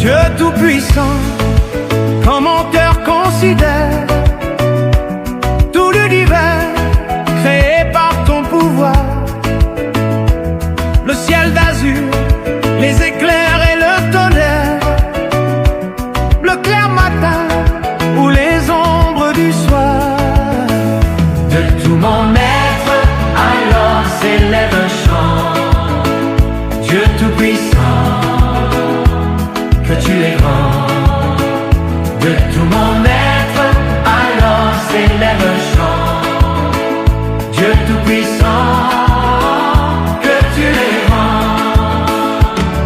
Dieu tout-puissant, quand mon cœur considère tout l'univers créé par ton pouvoir, le ciel d'azur, les éclairs et le tonnerre, le clair matin ou les ombres du soir. De tout mon être, alors s'élève un chant. Dieu tout-puissant, que tu es grand. De tout mon être, alors s'élève un chant. Dieu tout-puissant, que tu es grand.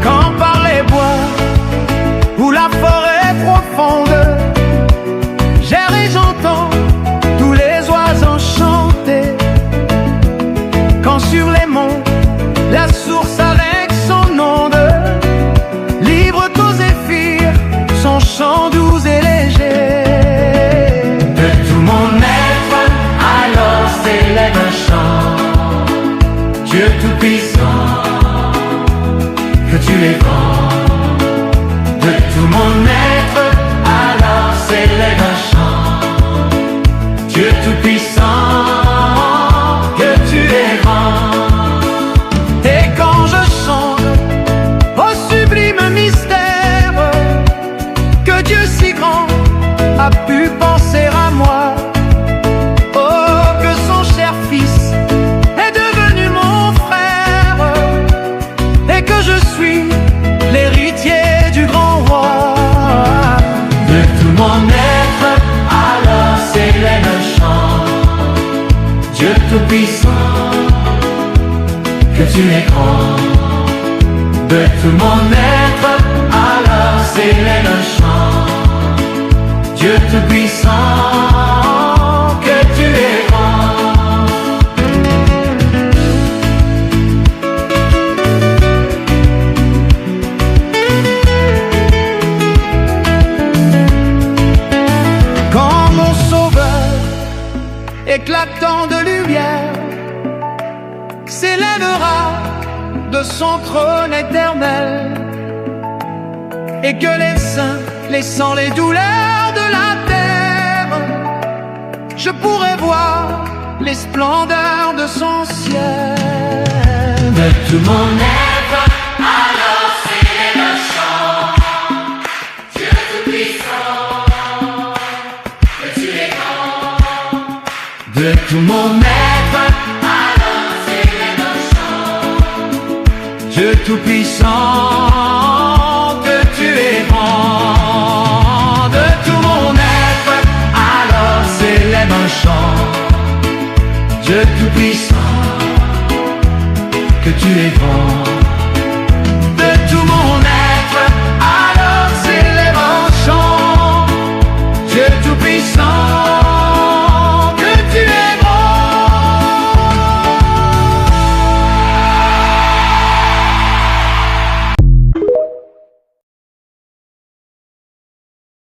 Quand par les bois ou la forêt profonde, j'erre et j'entends tous les oiseaux chanter. Quand sur les monts, la source avec son onde livre aux zéphyrs son chant doux et léger. De tout mon être, alors s'élève un chant. Dieu tout-puissant, que tu es grand. De tout mon être, alors s'élève un chant. Dieu tout-puissant, que tu es grand. Et quand je chante au sublime mystère que Dieu si grand a pu penser à moi, oh, que son cher fils est devenu mon frère et que je suis l'héritier du grand roi. De tout mon être, alors s'élève un chant. Dieu tout-puissant, que tu es grand. De tout mon être, alors s'élève un chant. Dieu tout-puissant, que tu es grand. Quand mon sauveur, éclatant de lumière, s'élèvera de son trône éternel, et que les saints, laissant les douleurs de la terre, je pourrai voir les splendeurs de son ciel. De tout mon être, alors s'élève un chant. Dieu tout-puissant, que tu es grand. De tout mon être, alors s'élève un chant. Dieu tout-puissant, que tu es grand. De tout mon être, alors s'élève un chant. Dieu tout-puissant, que tu es grand.